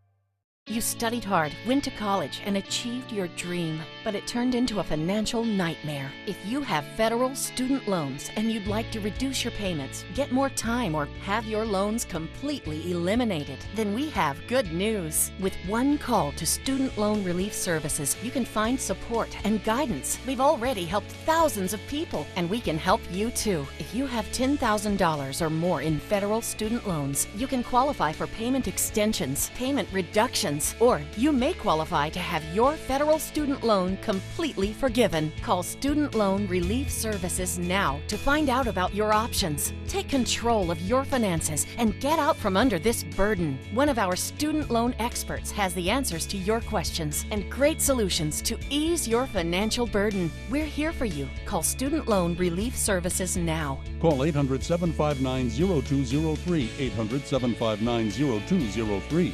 You studied hard, went to college, and achieved your dream, but it turned into a financial nightmare. If you have federal student loans and you'd like to reduce your payments, get more time, or have your loans completely eliminated, then we have good news. With one call to Student Loan Relief Services, you can find support and guidance. We've already helped thousands of people, and we can help you too. If you have $10,000 or more in federal student loans, you can qualify for payment extensions, payment reductions, or you may qualify to have your federal student loan completely forgiven. Call Student Loan Relief Services now to find out about your options. Take control of your finances and get out from under this burden. One of our student loan experts has the answers to your questions and great solutions to ease your financial burden. We're here for you. Call Student Loan Relief Services now. Call 800-759-0203, 800-759-0203.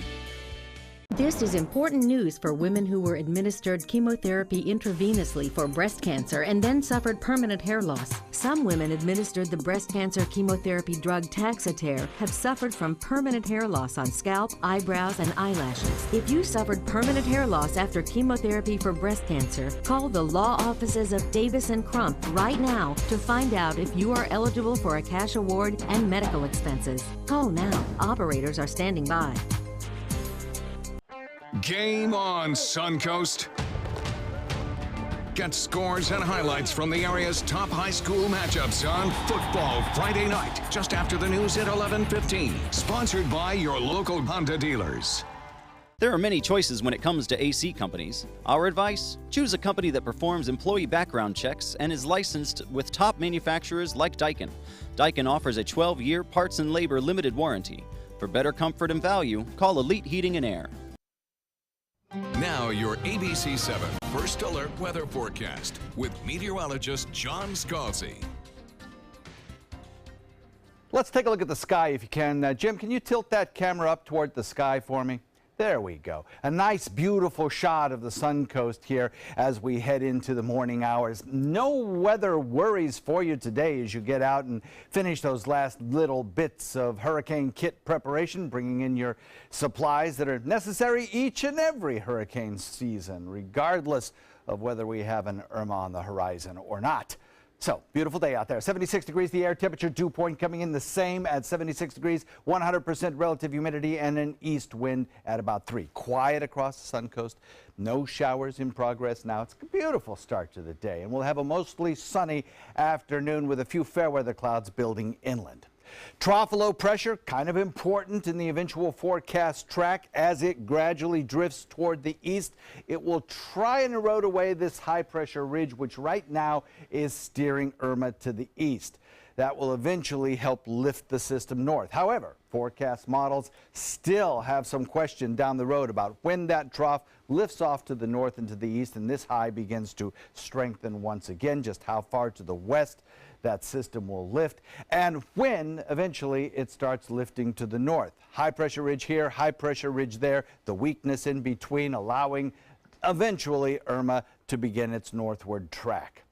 This is important news for women who were administered chemotherapy intravenously for breast cancer and then suffered permanent hair loss. Some women administered the breast cancer chemotherapy drug Taxotere have suffered from permanent hair loss on scalp, eyebrows, and eyelashes. If you suffered permanent hair loss after chemotherapy for breast cancer, call the law offices of Davis & Crump right now to find out if you are eligible for a cash award and medical expenses. Call now. Operators are standing by. Game on, Suncoast. Get scores and highlights from the area's top high school matchups on Football Friday night, just after the news at 11:15. Sponsored by your local Honda dealers. There are many choices when it comes to AC companies. Our advice? Choose a company that performs employee background checks and is licensed with top manufacturers like Daikin. Daikin offers a 12-year parts and labor limited warranty. For better comfort and value, call Elite Heating and Air. Now your ABC 7 First Alert Weather Forecast with meteorologist John Scalzi. Let's take a look at the sky if you can. Jim, can you tilt that camera up toward the sky for me? There we go. A nice, beautiful shot of the Suncoast here as we head into the morning hours. No weather worries for you today as you get out and finish those last little bits of hurricane kit preparation, bringing in your supplies that are necessary each and every hurricane season, regardless of whether we have an Irma on the horizon or not. So, beautiful day out there. 76 degrees the air temperature, dew point coming in the same at 76 degrees, 100% relative humidity, and an east wind at about 3. Quiet across the Suncoast. No showers in progress now. It's a beautiful start to the day, and we'll have a mostly sunny afternoon with a few fair weather clouds building inland. Trough low pressure, kind of important in the eventual forecast track as it gradually drifts toward the east. It will try and erode away this high pressure ridge, which right now is steering Irma to the east. That will eventually help lift the system north. However, forecast models still have some question down the road about when that trough lifts off to the north and to the east, and this high begins to strengthen once again. Just how far to the west that system will lift, and when eventually it starts lifting to the north. High pressure ridge here, high pressure ridge there, the weakness in between allowing eventually Irma to begin its northward track.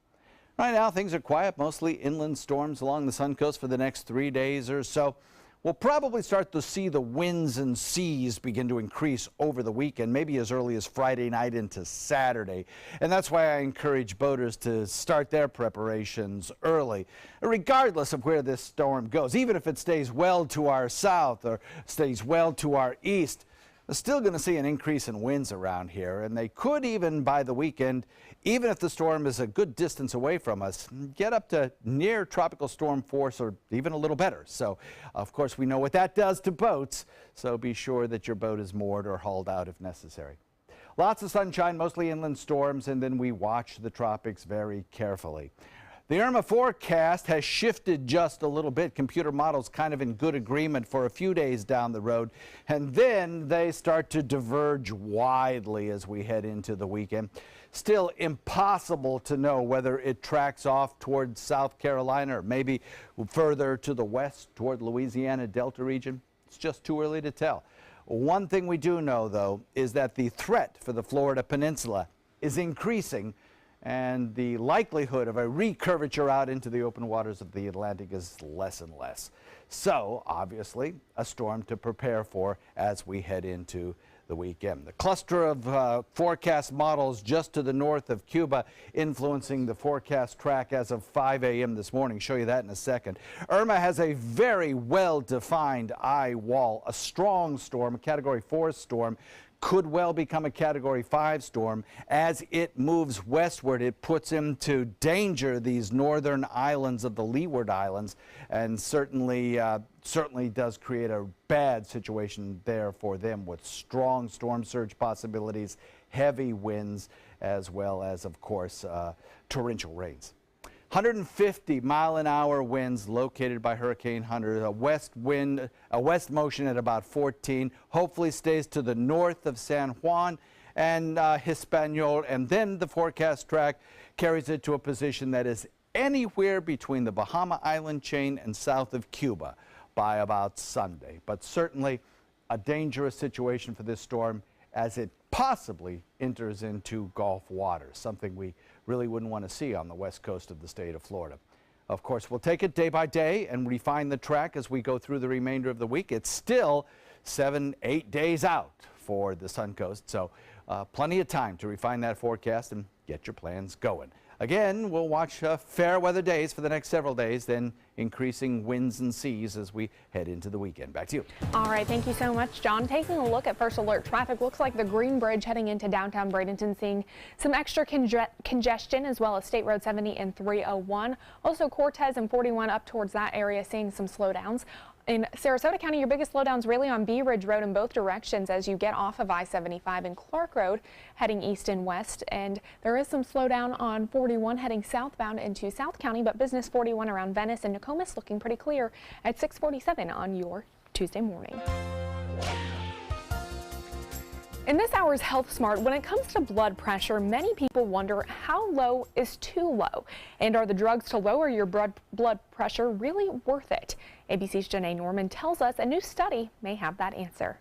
Right now things are quiet, mostly inland storms along the Suncoast for the next 3 days or so. We'll probably start to see the winds and seas begin to increase over the weekend, maybe as early as Friday night into Saturday. And that's why I encourage boaters to start their preparations early, regardless of where this storm goes. Even if it stays well to our south or stays well to our east, We're still going to see an increase in winds around here, and they could even by the weekend, even if the storm is a good distance away from us, get up to near tropical storm force or even a little better. So, of course, we know what that does to boats, so be sure that your boat is moored or hauled out if necessary. Lots of sunshine, mostly inland storms, and then we watch the tropics very carefully. The Irma forecast has shifted just a little bit. Computer models kind of in good agreement for a few days down the road, and then they start to diverge widely as we head into the weekend. Still impossible to know whether it tracks off toward South Carolina or maybe further to the west toward Louisiana Delta region. It's just too early to tell. One thing we do know, though, is that the threat for the Florida Peninsula is increasing, and the likelihood of a recurvature out into the open waters of the Atlantic is less and less. So, obviously, a storm to prepare for as we head into the weekend. The cluster of forecast models just to the north of Cuba influencing the forecast track as of 5 a.m. this morning. Show you that in a second. Irma has a very well-defined eye wall, a strong storm, a Category 4 storm. Could well become a Category 5 storm. As it moves westward, it puts into danger these northern islands of the Leeward Islands, and certainly does create a bad situation there for them with strong storm surge possibilities, heavy winds, as well as, of course, torrential rains. 150-mile-an-hour winds located by Hurricane Hunter. A west motion at about 14. Hopefully stays to the north of San Juan and Hispaniola, and then the forecast track carries it to a position that is anywhere between the Bahama Island chain and south of Cuba by about Sunday. But certainly a dangerous situation for this storm as it possibly enters into Gulf waters, something we really wouldn't want to see on the west coast of the state of Florida. Of course, we'll take it day by day and refine the track as we go through the remainder of the week. It's still 7-8 days out for the Suncoast, so plenty of time to refine that forecast and get your plans going. Again, we'll watch fair weather days for the next several days, then increasing winds and seas as we head into the weekend. Back to you. All right, thank you so much, John. Taking a look at first alert traffic, looks like the Green Bridge heading into downtown Bradenton seeing some extra congestion, as well as State Road 70 and 301. Also Cortez and 41 up towards that area seeing some slowdowns. In Sarasota County, your biggest slowdowns really on Bee Ridge Road in both directions as you get off of I-75 and Clark Road heading east and west. And there is some slowdown on 41 heading southbound into South County, but Business 41 around Venice and Nokomis looking pretty clear at 6:47 on your Tuesday morning. In this hour's Health Smart, when it comes to blood pressure, many people wonder how low is too low, and are the drugs to lower your blood pressure really worth it? ABC's Janae Norman tells us a new study may have that answer.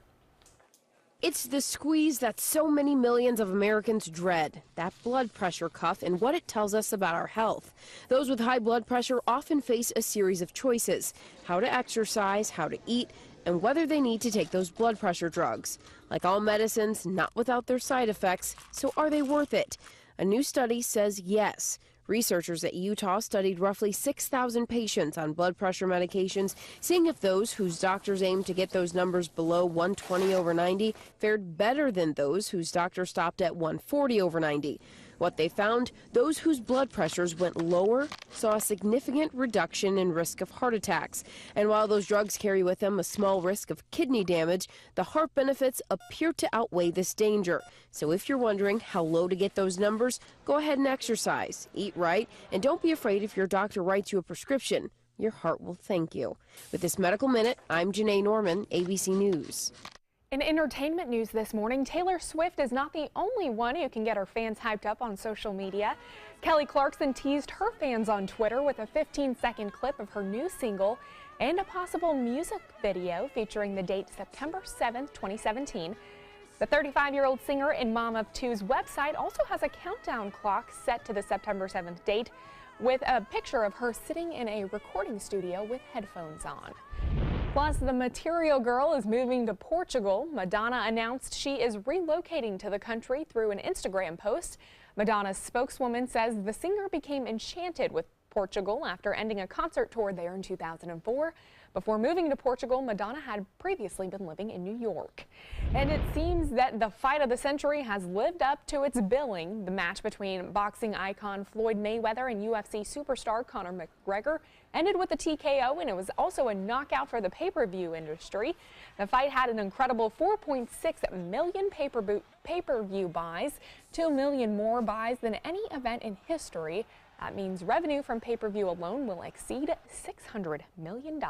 It's the squeeze that so many millions of Americans dread, that blood pressure cuff, and what it tells us about our health. Those with high blood pressure often face a series of choices: how to exercise, how to eat, and whether they need to take those blood pressure drugs. Like all medicines, not without their side effects, so are they worth it? A new study says yes. Researchers at Utah studied roughly 6,000 patients on blood pressure medications, seeing if those whose doctors aimed to get those numbers below 120/90 fared better than those whose doctor stopped at 140/90. What they found, those whose blood pressures went lower saw a significant reduction in risk of heart attacks. And while those drugs carry with them a small risk of kidney damage, the heart benefits appear to outweigh this danger. So if you're wondering how low to get those numbers, go ahead and exercise, eat right, and don't be afraid if your doctor writes you a prescription. Your heart will thank you. With this Medical Minute, I'm Janae Norman, ABC News. In entertainment news this morning, Taylor Swift is not the only one who can get her fans hyped up on social media. Kelly Clarkson teased her fans on Twitter with a 15-second clip of her new single and a possible music video featuring the date September 7th, 2017. The 35-year-old singer and mom of two's website also has a countdown clock set to the September 7th date with a picture of her sitting in a recording studio with headphones on. Plus, the Material Girl is moving to Portugal. Madonna announced she is relocating to the country through an Instagram post. Madonna's spokeswoman says the singer became enchanted with Portugal after ending a concert tour there in 2004. Before moving to Portugal, Madonna had previously been living in New York. And it seems that the fight of the century has lived up to its billing. The match between boxing icon Floyd Mayweather and UFC superstar Conor McGregor ended with a TKO, and it was also a knockout for the pay-per-view industry. The fight had an incredible 4.6 million pay-per-view buys, 2 million more buys than any event in history. That means revenue from pay-per-view alone will exceed $600 million.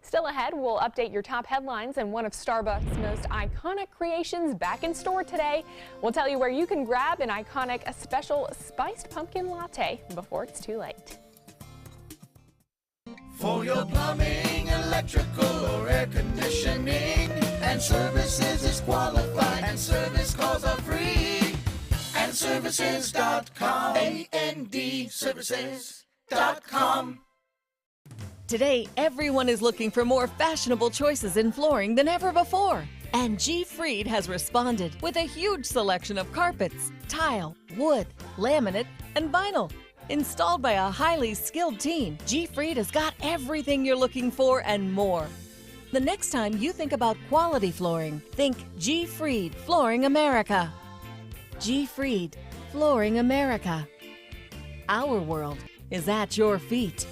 Still ahead, we'll update your top headlines and one of Starbucks' most iconic creations back in store today. We'll tell you where you can grab an iconic special spiced pumpkin latte before it's too late. For your plumbing, electrical, or air conditioning, and services is qualified, and service calls are free. And services.com, A-N-D, services.com. Today, everyone is looking for more fashionable choices in flooring than ever before. And G. Fried has responded with a huge selection of carpets, tile, wood, laminate, and vinyl. Installed by a highly skilled team, G. Fried has got everything you're looking for and more. The next time you think about quality flooring, think G. Fried Flooring America. G. Fried Flooring America. Our world is at your feet.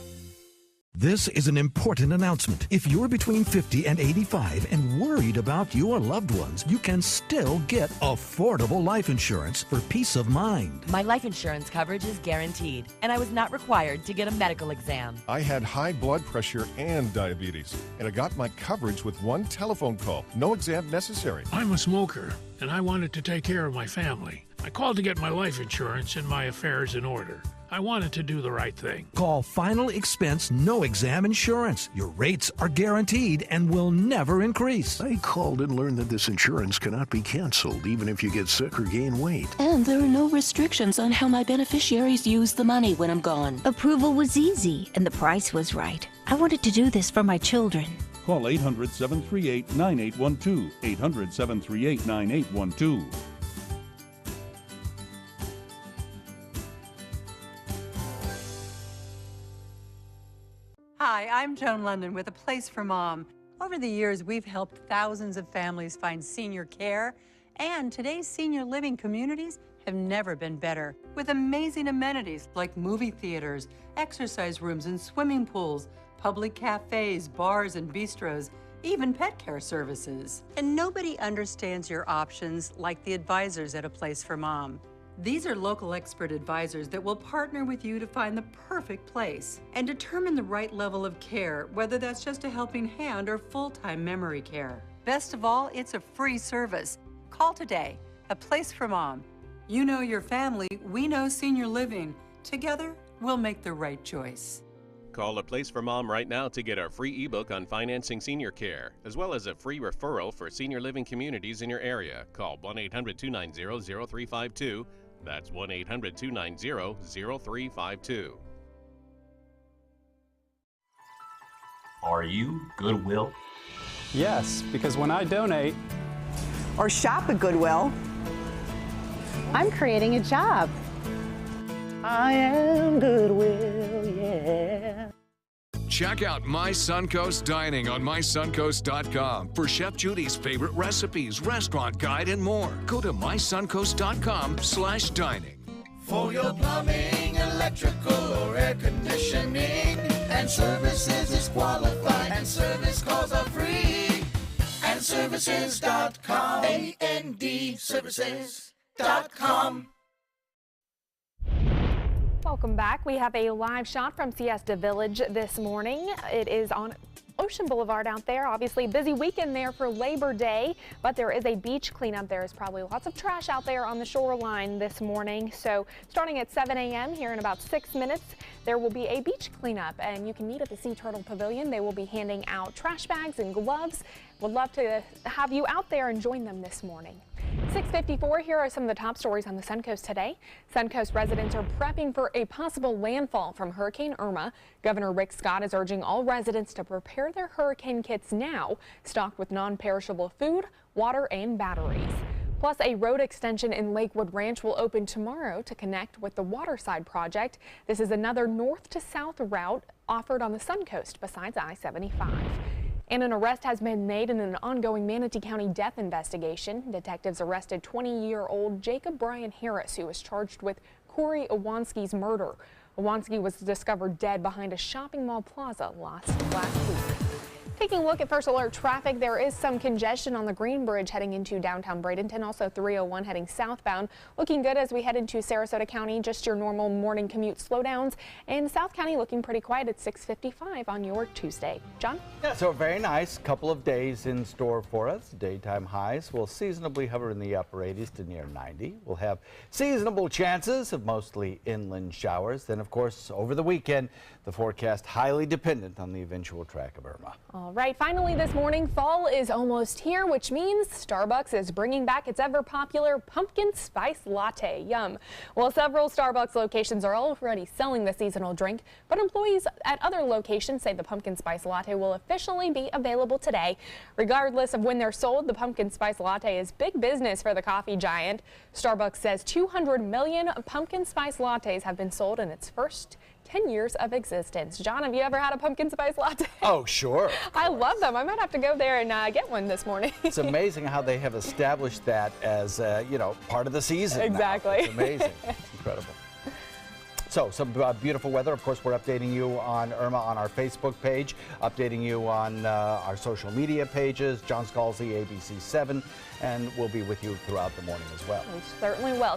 This is an important announcement. If you're between 50 and 85 and worried about your loved ones, you can still get affordable life insurance for peace of mind. My life insurance coverage is guaranteed, and I was not required to get a medical exam. I had high blood pressure and diabetes, and I got my coverage with one telephone call. No exam necessary. I'm a smoker, and I wanted to take care of my family. I called to get my life insurance and my affairs in order. I wanted to do the right thing. Call Final Expense No Exam Insurance. Your rates are guaranteed and will never increase. I called and learned that this insurance cannot be canceled even if you get sick or gain weight. And there are no restrictions on how my beneficiaries use the money when I'm gone. Approval was easy and the price was right. I wanted to do this for my children. Call 800-738-9812. 800-738-9812. Hi, I'm Joan London with A Place for Mom. Over the years, we've helped thousands of families find senior care, and today's senior living communities have never been better. With amazing amenities like movie theaters, exercise rooms and swimming pools, public cafes, bars and bistros, even pet care services. And nobody understands your options like the advisors at A Place for Mom. These are local expert advisors that will partner with you to find the perfect place and determine the right level of care, whether that's just a helping hand or full-time memory care. Best of all, it's a free service. Call today. A Place for Mom. You know your family, we know senior living. Together, we'll make the right choice. Call A Place for Mom right now to get our free ebook on financing senior care, as well as a free referral for senior living communities in your area. Call 1-800-290-0352. That's 1-800-290-0352. Are you Goodwill? Yes, because when I donate or shop at Goodwill, I'm creating a job. I am Goodwill, yeah. Check out My Suncoast Dining on mysuncoast.com for Chef Judy's favorite recipes, restaurant guide, and more. Go to mysuncoast.com/dining. For your plumbing, electrical, or air conditioning, and services is qualified, and service calls are free. And services.com, A-N-D, services.com. Welcome back. We have a live shot from Siesta Village this morning. It is on Ocean Boulevard out there. Obviously, busy weekend there for Labor Day, but there is a beach cleanup. There is probably lots of trash out there on the shoreline this morning. So starting at 7 a.m. here in about 6 minutes, there will be a beach cleanup, and you can meet at the Sea Turtle Pavilion. They will be handing out trash bags and gloves. Would love to have you out there and join them this morning. 6:54, here are some of the top stories on the Suncoast today. Suncoast residents are prepping for a possible landfall from Hurricane Irma. Governor Rick Scott is urging all residents to prepare their hurricane kits now, stocked with non-perishable food, water, and batteries. Plus, a road extension in Lakewood Ranch will open tomorrow to connect with the Waterside project. This is another north to south route offered on the Suncoast besides I-75. And an arrest has been made in an ongoing Manatee County death investigation. Detectives arrested 20-year-old Jacob Brian Harris, who was charged with Corey Owanski's murder. Owanski was discovered dead behind a shopping mall plaza last week. Taking a look at First Alert traffic, there is some congestion on the Green Bridge heading into downtown Bradenton, also 301 heading southbound. Looking good as we head into Sarasota County, just your normal morning commute slowdowns. And South County looking pretty quiet at 6:55 on your Tuesday. John? Yeah, so a very nice couple of days in store for us. Daytime highs will seasonably hover in the upper 80s to near 90. We'll have seasonable chances of mostly inland showers. Then, of course, over the weekend, the forecast highly dependent on the eventual track of Irma. All right, finally this morning, fall is almost here, which means Starbucks is bringing back its ever popular pumpkin spice latte. Yum. Well, several Starbucks locations are already selling the seasonal drink, but employees at other locations say the pumpkin spice latte will officially be available today. Regardless of when they're sold, the pumpkin spice latte is big business for the coffee giant. Starbucks says 200 million pumpkin spice lattes have been sold in its first 10 years of existence. John, have you ever had a pumpkin spice latte? Oh, sure. I love them. I might have to go there and get one this morning. It's amazing how they have established that as, part of the season. Exactly. Now. It's amazing. It's incredible. So, some beautiful weather. Of course, we're updating you on Irma on our Facebook page, updating you on our social media pages, John Scalzi, ABC 7, and we'll be with you throughout the morning as well. We certainly will.